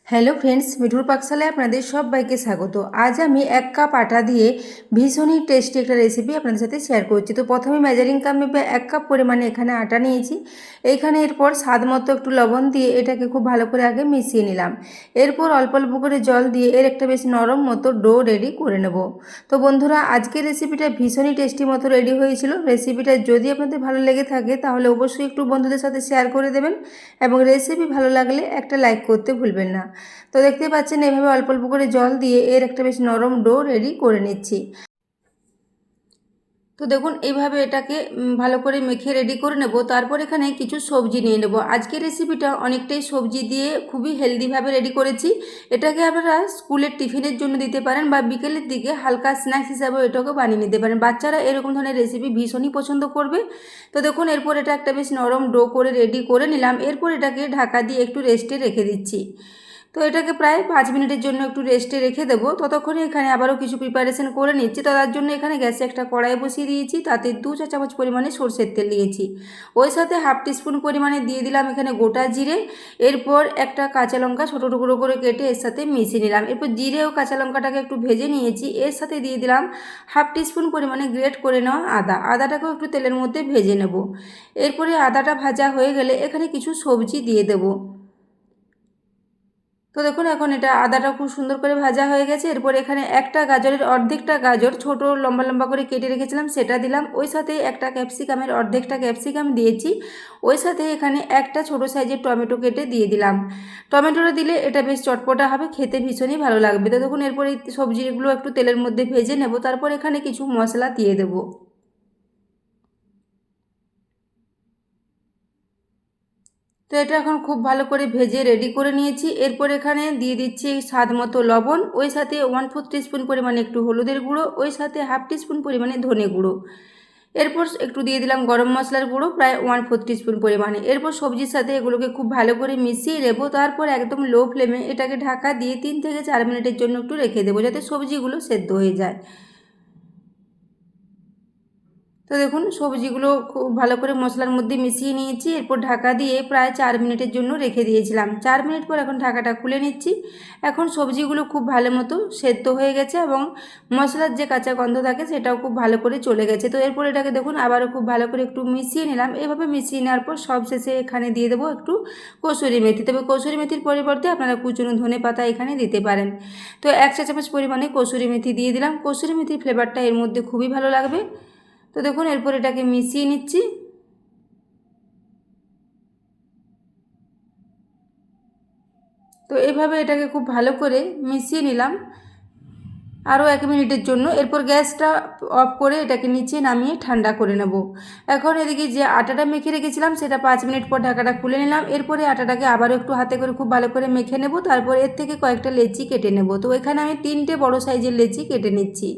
Hello friends, মিঠুর পাকশালায় আপনাদের সবাইকে স্বাগত। আজ আমি 1 কাপ আটা দিয়ে ভীষণই টেস্টি একটা রেসিপি আপনাদের সাথে শেয়ার করছি। তো প্রথমে মেজারিং কাপ মেপে 1 কাপ পরিমাণে এখানে আটা নিয়েছি। এইখানে এরপর স্বাদ মতো একটু লবণ দিয়ে এটাকে খুব ভালো করে আগে মিশিয়ে নিলাম। এরপর অল্প অল্প করে জল দিয়ে এর একটা বেশ নরম মতো ডো রেডি করে নেব। তো বন্ধুরা, আজকের রেসিপিটা ভীষণই টেস্টি মতো রেডি হয়েছিল। রেসিপিটা যদি আপনাদের ভালো লেগে থাকে তাহলে অবশ্যই একটু বন্ধুদের সাথে শেয়ার করে দেবেন এবং রেসিপি ভালো লাগলে একটা লাইক করতে ভুলবেন না। তো দেখতে পাচ্ছেন এভাবে অল্প অল্প করে জল দিয়ে এর একটা বেশ নরম ডো রেডি করে নিচ্ছি। তো দেখুন এইভাবে এটাকে ভালো করে মেখে রেডি করে নেব। তারপর এখানে কিছু সবজি নিয়ে নেব। আজকের রেসিপিটা অনেকটাই সবজি দিয়ে খুবই হেলদিভাবে রেডি করেছি। এটাকে আপনারা স্কুলের টিফিনের জন্য দিতে পারেন বা বিকেলের দিকে হালকা স্ন্যাক্স হিসাবেও এটাকে বানিয়ে নিতে পারেন। বাচ্চারা এরকম ধরনের রেসিপি ভীষণই পছন্দ করবে। তো দেখুন এরপর এটা একটা বেশ নরম ডো করে রেডি করে নিলাম। এরপর এটাকে ঢাকা দিয়ে একটু রেস্টে রেখে দিচ্ছি। তো এটাকে প্রায় 5 মিনিটের জন্য একটু রেস্টে রেখে দেবো। ততক্ষণে এখানে আবারও কিছু প্রিপারেশন করে নিচ্ছি। তো তার জন্য এখানে গ্যাসে একটা কড়াই বসিয়ে দিয়েছি, তাতে 2 চা চামচ পরিমাণে সরষের তেল দিয়েছি। ওই সাথে হাফ টিস্পুন পরিমাণে দিয়ে দিলাম এখানে গোটা জিরে। এরপর একটা কাঁচা লঙ্কা ছোটো টুকরো করে কেটে এর সাথে মিশিয়ে নিলাম। এরপর জিরে ও কাঁচা লঙ্কাটাকে একটু ভেজে নিয়েছি। এর সাথে দিয়ে দিলাম হাফ টিস্পুন পরিমাণে গ্রেট করে নেওয়া আদাটাকেও একটু তেলের মধ্যে ভেজে নেব। এরপরে আদাটা ভাজা হয়ে গেলে এখানে কিছু সবজি দিয়ে দেবো। তো দেখুন এখন এটা আদাটা খুব সুন্দর করে ভাজা হয়ে গেছে। এরপর এখানে একটা গাজরের অর্ধেকটা গাজর ছোট লম্বা লম্বা করে কেটে রেখেছিলাম, সেটা দিলাম। ওই সাথে একটা ক্যাপসিকামের অর্ধেকটা ক্যাপসিকাম দিয়েছি। ওই সাথে এখানে একটা ছোট সাইজের টমেটো কেটে দিয়ে দিলাম। টমেটোটা দিলে এটা বেশ চটপটা হবে, খেতে ভীষণই ভালো লাগবে। তো দেখুন এরপর এই সবজিগুলো একটু তেলের মধ্যে ভেজে নেব। তারপর এখানে কিছু মশলা দিয়ে দেবো। তো এটা এখন খুব ভালো করে ভেজে রেডি করে নিয়েছি। এরপর এখানে দিয়ে দিচ্ছি স্বাদ মতো লবণ, ওই সাথে 1/4 টিস্পুন পরিমাণে একটু হলুদের গুঁড়ো, ওই সাথে হাফ টিস্পুন পরিমাণে ধনে গুঁড়ো। এরপর একটু দিয়ে দিলাম গরম মশলার গুঁড়ো প্রায় 1/4 টিস্পুন পরিমাণে। এরপর সবজির সাথে এগুলোকে খুব ভালো করে মিশিয়ে নেবো। তারপর একদম লো ফ্লেমে এটাকে ঢাকা দিয়ে 3 থেকে 4 মিনিটের জন্য একটু রেখে দেবো, যাতে সবজিগুলো সেদ্ধ হয়ে যায়। তো দেখুন সবজিগুলো খুব ভালো করে মশলার মধ্যে মিশিয়ে নিয়েছি। এরপর ঢাকা দিয়ে প্রায় 4 মিনিটের জন্য রেখে দিয়েছিলাম। 4 মিনিট পর এখন ঢাকাটা খুলে নিচ্ছি। এখন সবজিগুলো খুব ভালো মতো সেদ্ধ হয়ে গেছে এবং মশলার যে কাঁচা গন্ধ থাকে সেটাও খুব ভালো করে চলে গেছে। তো এরপর এটাকে দেখুন আবারও খুব ভালো করে একটু মিশিয়ে নিলাম। এভাবে মিশিয়ে নেওয়ার পর সবশেষে এখানে দিয়ে দেবো একটু কসুরি মেথি। তবে কসুরি মেথির পরিবর্তে আপনারা কুচনো ধনে পাতা এখানে দিতে পারেন। তো 1 চা চামচ পরিমাণে কসুরি মেথি দিয়ে দিলাম। কসুরি মেথির ফ্লেভারটা এর মধ্যে খুবই ভালো লাগবে। তো দেখুন এরপর এটাকে মিশিয়ে নিচ্ছি। তো এইভাবে এটাকে খুব ভালো করে মিশিয়ে নিলাম আরও 1 মিনিটের জন্য। এরপর গ্যাসটা অফ করে এটাকে নিচে নামিয়ে ঠান্ডা করে নেব। এখন এদিকে যে আটাটা মেখে রেখেছিলাম সেটা 5 মিনিট পর ঢাকাটা খুলে নিলাম। এরপরে আটাটাকে আবারও একটু হাতে করে খুব ভালো করে মেখে নেব। তারপর এর থেকে কয়েকটা লেচি কেটে নেব। তো এখানে আমি 3টে বড় সাইজের লেচি কেটে নিচ্ছি।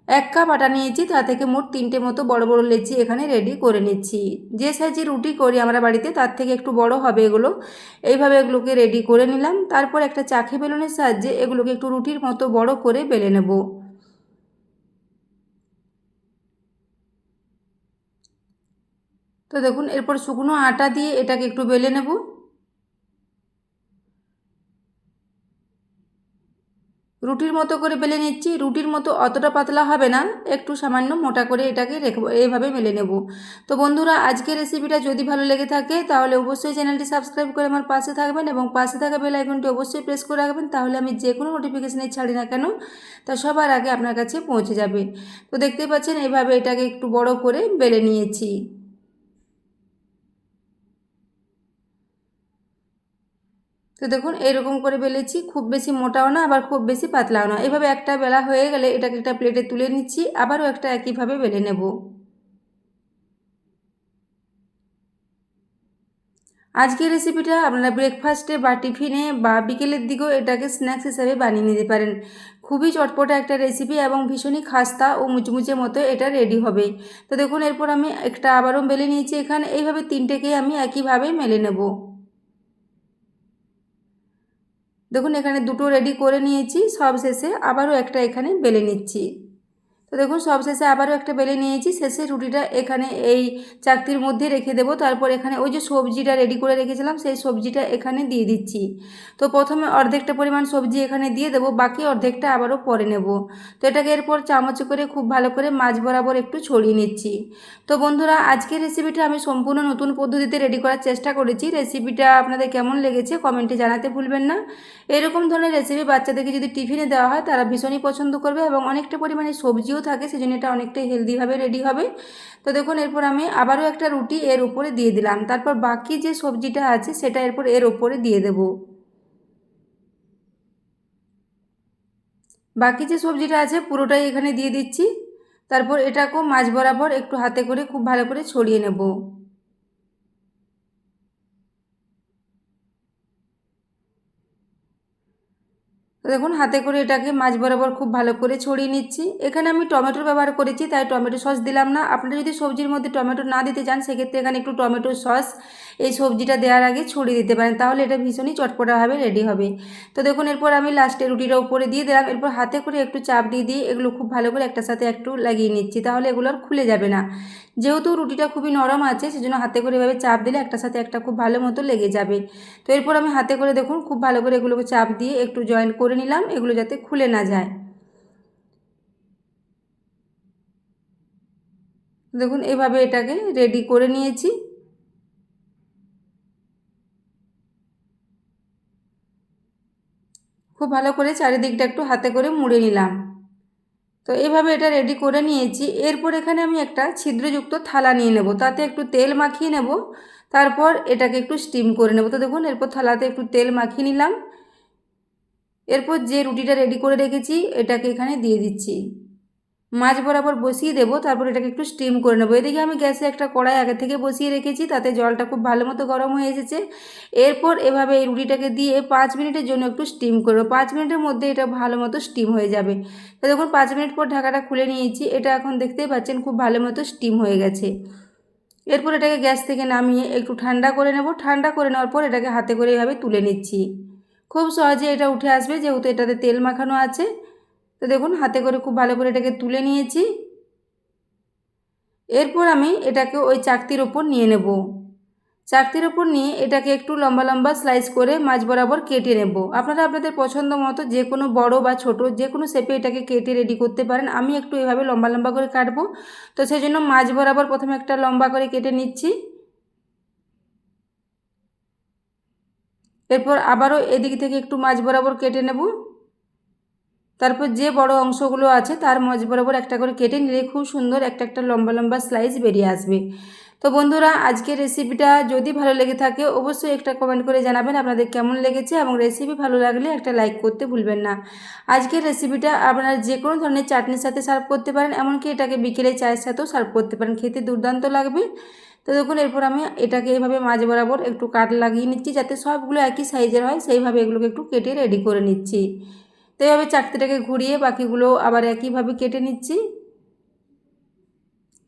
1 কাপ আটা নিয়েছি, তা থেকে মোট 3টে মতো বড় বড় লেচি এখানে রেডি করে নিচ্ছি। যে সাইজের রুটি করি আমরা বাড়িতে তার থেকে একটু বড় হবে এগুলো। এইভাবে এগুলোকে রেডি করে নিলাম। তারপর একটা চাকি বেলুনের সাহায্যে এগুলোকে একটু রুটির মতো বড় করে বেলে নেব। তো দেখুন এরপর শুকনো আটা দিয়ে এটাকে একটু বেলে নেব। রুটির মতো করে বেলে নিচ্ছি। রুটির মতো অতটা পাতলা হবে না, একটু সামান্য মোটা করে এটাকে রেখে এইভাবে মেলে নেব। তো বন্ধুরা, আজকের রেসিপিটা যদি ভালো লেগে থাকে তাহলে অবশ্যই চ্যানেলটি সাবস্ক্রাইব করে আমার পাশে থাকবেন এবং পাশে থাকা বেল আইকনটি অবশ্যই প্রেস করে রাখবেন, তাহলে আমি যে কোনো নোটিফিকেশানে ছাড়ি না কেন তা সবার আগে আপনার কাছে পৌঁছে যাবে। তো দেখতেই পাচ্ছেন এইভাবে এটাকে একটু বড় করে বেলে নিয়েছি। তো দেখুন এইরকম করে বেলেছি, খুব বেশি মোটাও না আবার খুব বেশি পাতলাও না। এভাবে একটা বেলা হয়ে গেলে এটাকে একটা প্লেটে তুলে নিচ্ছি, আবারও একটা একইভাবে বেলে নেব। আজকের রেসিপিটা আপনারা ব্রেকফাস্টে বা টিফিনে বা বিকেলের দিকেও এটাকে স্ন্যাক্স হিসাবে বানিয়ে নিতে পারেন। খুবই চটপটা একটা রেসিপি এবং ভীষণই খাস্তা ও মুচমুচে মতো এটা রেডি হবে। তো দেখুন এরপর আমি একটা আবারও বেলে নিয়েছি। এখানে এইভাবে 3টেকেই আমি একইভাবে মেলে নেব। দেখুন এখানে দুটো রেডি করে নিয়েছি, সব শেষে আবারও একটা এখানে বেলে নিচ্ছি। তো দেখুন সবশেষে আবারও একটা বেলে নিয়েছি, শেষে রুটিটা এখানে এই চাকতির মধ্যে রেখে দেবো। তারপর এখানে ওই যে সবজিটা রেডি করে রেখেছিলাম সেই সবজিটা এখানে দিয়ে দিচ্ছি। তো প্রথমে অর্ধেকটা পরিমাণ সবজি এখানে দিয়ে দেবো, বাকি অর্ধেকটা আবারও পরে নেব। তো এটাকে এরপর চামচে করে খুব ভালো করে মাছ বরাবর একটু ছড়িয়ে নিচ্ছি। তো বন্ধুরা, আজকের রেসিপিটা আমি সম্পূর্ণ নতুন পদ্ধতিতে রেডি করার চেষ্টা করেছি। রেসিপিটা আপনাদের কেমন লেগেছে কমেন্টে জানাতে ভুলবেন না। এরকম ধরনের রেসিপি বাচ্চাদেরকে যদি টিফিনে দেওয়া হয় তারা ভীষণই পছন্দ করবে এবং অনেকটা পরিমাণে সবজিও থাকে, সেজন্য এটা অনেকটাই হেলদিভাবে রেডি হবে। তো দেখুন এরপর আমি আবারও একটা রুটি এর উপরে দিয়ে দিলাম, তারপর বাকি যে সবজিটা আছে সেটা এরপর এর উপরে দিয়ে দেব। বাকি যে সবজিটা আছে পুরোটাই এখানে দিয়ে দিচ্ছি। তারপর এটাকেও মাছ বরাবর একটু হাতে করে খুব ভালো করে ছড়িয়ে নেব। তো দেখুন হাতে করে এটাকে মাছ বরাবর খুব ভালো করে ছড়িয়ে নিচ্ছি। এখানে আমি টমেটোর ব্যবহার করেছি, তাই টমেটো সস দিলাম না। আপনারা যদি সবজির মধ্যে টমেটো না দিতে চান সেক্ষেত্রে এখানে একটু টমেটো সস এই সবজিটা দেওয়ার আগে ছড়িয়ে দিতে পারেন, তাহলে এটা ভীষণই চটপটাভাবে রেডি হবে। তো দেখুন এরপর আমি লাস্টে রুটিটা উপরে দিয়ে দিলাম, এরপর হাতে করে একটু চাপ দিয়ে দিয়ে এগুলো খুব ভালো করে একটার সাথে একটু লাগিয়ে নিচ্ছি, তাহলে এগুলো আর খুলে যাবে না। যেহেতু রুটিটা খুবই নরম আছে সেজন্য হাতে করে এভাবে চাপ দিলে একটার সাথে একটা খুব ভালো মতো লেগে যাবে। তো এরপর আমি হাতে করে দেখুন খুব ভালো করে এগুলোকে চাপ দিয়ে একটু জয়েন করে নিলাম, এগুলো যাতে খুলে না যায়। দেখুন এভাবে এটাকে রেডি করে নিয়েছি। খুব ভালো করে চারিদিকটা একটু হাতে করে মুড়ে নিলাম। তো এইভাবে এটা রেডি করে নিয়েছি। এরপর এখানে আমি একটা ছিদ্রযুক্ত থালা নিয়ে নেব, তাতে একটু তেল মাখিয়ে নেব, তারপর এটাকে একটু স্টিম করে নেব। তো দেখুন এরপর থালাতে একটু তেল মাখিয়ে নিলাম, এরপর যে রুটিটা রেডি করে রেখেছি এটাকে এখানে দিয়ে দিচ্ছি, মাছ বরাবর বসিয়ে দেবো, তারপর এটাকে একটু স্টিম করে নেবো। এদিকে আমি গ্যাসে একটা কড়াই আগে থেকে বসিয়ে রেখেছি, তাতে জলটা খুব ভালো মতো গরম হয়ে এসেছে। এরপর এভাবে এই রুটিটাকে দিয়ে 5 মিনিটের জন্য একটু স্টিম করবো। 5 মিনিটের মধ্যে এটা ভালো মতো স্টিম হয়ে যাবে। তো দেখুন 5 মিনিট পর ঢাকাটা খুলে নিয়েছি, এটা এখন দেখতেই পাচ্ছেন খুব ভালো মতো স্টিম হয়ে গেছে। এরপর এটাকে গ্যাস থেকে নামিয়ে একটু ঠান্ডা করে নেব। ঠান্ডা করে নেওয়ার পর এটাকে হাতে করে এভাবে তুলে নিচ্ছি। খুব সহজে এটা উঠে আসবে যেহেতু এটাতে তেল মাখানো আছে। তো দেখুন হাতে করে খুব ভালো করে এটাকে তুলে নিয়েছি। এরপর আমি এটাকে ওই চাকতির ওপর নিয়ে নেব। চাকতির ওপর নিয়ে এটাকে একটু লম্বা লম্বা স্লাইস করে মাছ বরাবর কেটে নেব। আপনারা আপনাদের পছন্দ মতো যে কোনো বড় বা ছোট যে কোনো শেপে এটাকে কেটে রেডি করতে পারেন। আমি একটু এভাবে লম্বা লম্বা করে কাটবো, তো সেই জন্য মাছ বরাবর প্রথমে একটা লম্বা করে কেটে নিচ্ছি। এরপর আবারও এদিক থেকে একটু মাছ বরাবর কেটে নেব। তারপর যে বড় অংশগুলো আছে তার মাঝ বরাবর একটা করে কেটে নিলে খুব সুন্দর একটা একটা লম্বা লম্বা স্লাইস বেরিয়ে আসবে। তো বন্ধুরা, আজকের রেসিপিটা যদি ভালো লেগে থাকে অবশ্যই একটা কমেন্ট করে জানাবেন আপনাদের কেমন লেগেছে, এবং রেসিপি ভালো লাগলে একটা লাইক করতে ভুলবেন না। আজকের রেসিপিটা আপনারা যে কোনো ধরনের চাটনির সাথে সার্ভ করতে পারেন, এমনকি এটাকে বিকেলে চায়ের সাথেও সার্ভ করতে পারেন, খেতে দুর্দান্ত লাগবে। তো দেখুন এরপর আমি এটাকে এইভাবে মাঝ বরাবর একটু কাট লাগিয়ে নিচ্ছি, যাতে সবগুলো একই সাইজের হয় সেইভাবে এগুলোকে একটু কেটে রেডি করে নিচ্ছি। তো এইভাবে চাকতিটাকে ঘুরিয়ে বাকিগুলো আবার একইভাবে কেটে নিচ্ছি।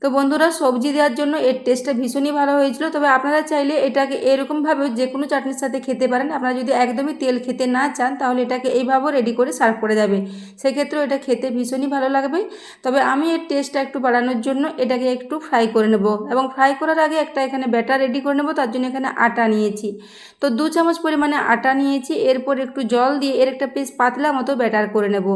তো বন্ধুরা, সবজি দেওয়ার জন্য এর টেস্টটা ভীষণই ভালো হয়েছিল। তবে আপনারা চাইলে এটাকে এরকমভাবেও যে কোনো চাটনির সাথে খেতে পারেন। আপনারা যদি একদমই তেল খেতে না চান তাহলে এটাকে এইভাবেও রেডি করে সার্ভ করে যাবে, সেক্ষেত্রেও এটা খেতে ভীষণই ভালো লাগবে। তবে আমি এর টেস্টটা একটু বাড়ানোর জন্য এটাকে একটু ফ্রাই করে নেব, এবং ফ্রাই করার আগে একটা এখানে ব্যাটার রেডি করে নেব। তার জন্য এখানে আটা নিয়েছি, তো 2 চামচ পরিমাণে আটা নিয়েছি। এরপর একটু জল দিয়ে এর একটা পিস পাতলা মতো ব্যাটার করে নেব।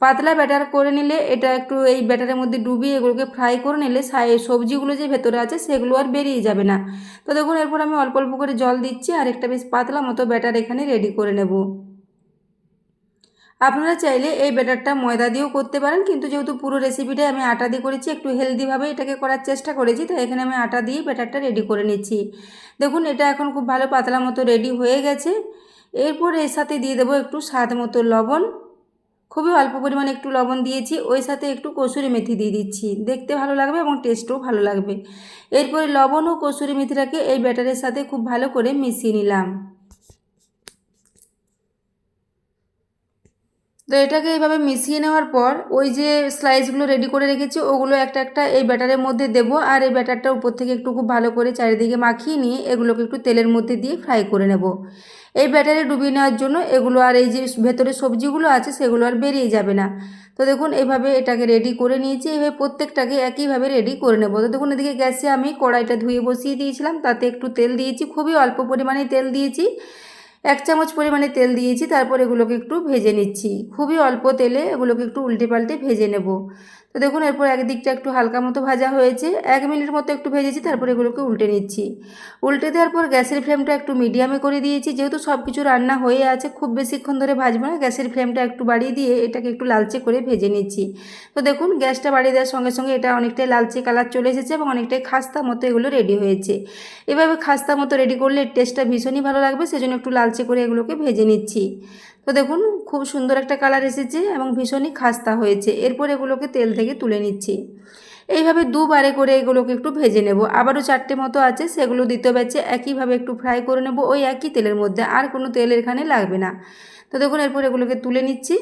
পাতলা ব্যাটার করে নিলে এটা একটু এই ব্যাটারের মধ্যে ডুবিয়ে এগুলোকে ফ্রাই করে নিলে সবজিগুলো যে ভেতরে আছে সেগুলো আর বেরিয়ে যাবে না। তো দেখুন এরপর আমি অল্প অল্প করে জল দিচ্ছি আর একটা বেশ পাতলা মতো ব্যাটার এখানে রেডি করে নেব। আপনারা চাইলে এই ব্যাটারটা ময়দা দিয়েও করতে পারেন, কিন্তু যেহেতু পুরো রেসিপিটাই আমি আটা দিয়ে করেছি, একটু হেলদিভাবে এটাকে করার চেষ্টা করেছি, তাই এখানে আমি আটা দিয়ে ব্যাটারটা রেডি করে নিচ্ছি। দেখুন এটা এখন খুব ভালো পাতলা মতো রেডি হয়ে গেছে। এরপর এর সাথে দিয়ে দেবো একটু স্বাদ মতো লবণ, খুবই অল্প পরিমাণে একটু লবণ দিয়েছি, ওই সাথে একটু কসুরি মেথি দিয়ে দিচ্ছি, দেখতে ভালো লাগবে এবং টেস্টও ভালো লাগবে। এরপরে লবণ ও কসুরি মেথিটাকে এই ব্যাটারের সাথে খুব ভালো করে মিশিয়ে নিলাম। তো এটাকে এইভাবে মিশিয়ে নেওয়ার পর ওই যে স্লাইসগুলো রেডি করে রেখেছি ওগুলো একটা একটা এই ব্যাটারের মধ্যে দেবো, আর এই ব্যাটারটা উপর থেকে একটু খুব ভালো করে চারিদিকে মাখিয়ে নিয়ে এগুলোকে একটু তেলের মধ্যে দিয়ে ফ্রাই করে নেব। এই ব্যাটারে ডুবিয়ে নেওয়ার জন্য এগুলো আর এই যে ভেতরে সবজিগুলো আছে সেগুলো আর বেরিয়ে যাবে না। তো দেখুন এইভাবে এটাকে রেডি করে নিয়েছি, এইভাবে প্রত্যেকটাকে একইভাবে রেডি করে নেব। তো দেখুন এদিকে গ্যাসে আমি কড়াইটা ধুয়ে বসিয়ে দিয়েছিলাম, তাতে একটু তেল দিয়েছি, খুবই অল্প পরিমাণে তেল দিয়েছি, 1 চামচ পরিমাণে তেল দিয়েছি। তারপর এগুলোকে একটু ভেজে নিচ্ছি, খুবই অল্প তেলে এগুলোকে একটু উল্টে পাল্টে ভেজে নেব। তো দেখুন এরপর একদিকটা একটু হালকা মতো ভাজা হয়েছে, 1 মিনিট মতো একটু ভেজেছি, তারপর এগুলোকে উল্টে নিচ্ছি। উল্টে দেওয়ার পর গ্যাসের ফ্লেমটা একটু মিডিয়ামে করে দিয়েছি, যেহেতু সব কিছু রান্না হয়ে আছে খুব বেশিক্ষণ ধরে ভাজবো না, গ্যাসের ফ্লেমটা একটু বাড়িয়ে দিয়ে এটাকে একটু লালচে করে ভেজে নিচ্ছি। তো দেখুন গ্যাসটা বাড়িয়ে দেওয়ার সঙ্গে সঙ্গে এটা অনেকটাই লালচে কালার চলে এসেছে এবং অনেকটাই খাস্তা মতো এগুলো রেডি হয়েছে। এভাবে খাস্তা মতো রেডি করলে টেস্টটা ভীষণই ভালো লাগবে, সেজন্য একটু লালচে করে এগুলোকে ভেজে নিচ্ছি। তো দেখুন খুব সুন্দর একটা কালার এসেছে এবং ভীষণই খাস্তা হয়েছে। এরপর এগুলোকে তেল থেকে তুলে নিচ্ছি। এইভাবে দুবারে করে এগুলোকে একটু ভেজে নেব। আবারও 4টে মতো আছে সেগুলো দ্বিতীয় ব্যাচে একইভাবে একটু ফ্রাই করে নেব ওই একই তেলের মধ্যে, আর কোনো তেল এখানে লাগবে না। তো দেখুন এরপর এগুলোকে তুলে নিচ্ছি।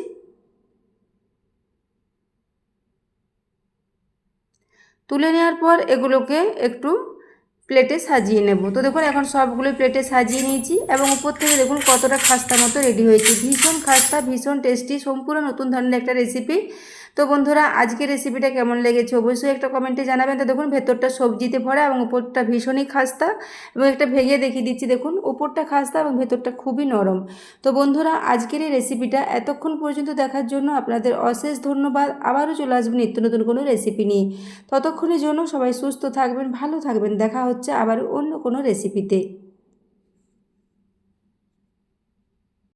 তুলে নেওয়ার পর এগুলোকে একটু প্লেটে সাজিয়ে নেব। তো দেখুন এখন সবগুলো প্লেটে সাজিয়ে নিয়েছি এবং উপর থেকে দেখুন কতটা খাস্তা মতো রেডি হয়েছে, ভীষণ খাস্তা, ভীষণ টেস্টি, সম্পূর্ণ নতুন ধরনের একটা রেসিপি। তো বন্ধুরা আজকের রেসিপিটা কেমন লেগেছে অবশ্যই একটা কমেন্টে জানাবেন। তো দেখুন ভেতরটা সবজিতে ভরা এবং উপরটা ভীষণই খাস্তা, এবং একটা ভেঙে দেখিয়ে দিচ্ছি, দেখুন উপরটা খাস্তা এবং ভেতরটা খুবই নরম। তো বন্ধুরা আজকের এই রেসিপিটা এতক্ষণ পর্যন্ত দেখার জন্য আপনাদের অশেষ ধন্যবাদ। আবারও চলে আসবেন নিত্য নতুন কোনো রেসিপি নিয়ে। ততক্ষণের জন্য সবাই সুস্থ থাকবেন, ভালো থাকবেন, দেখা হচ্ছে আবার অন্য কোনো রেসিপিতে।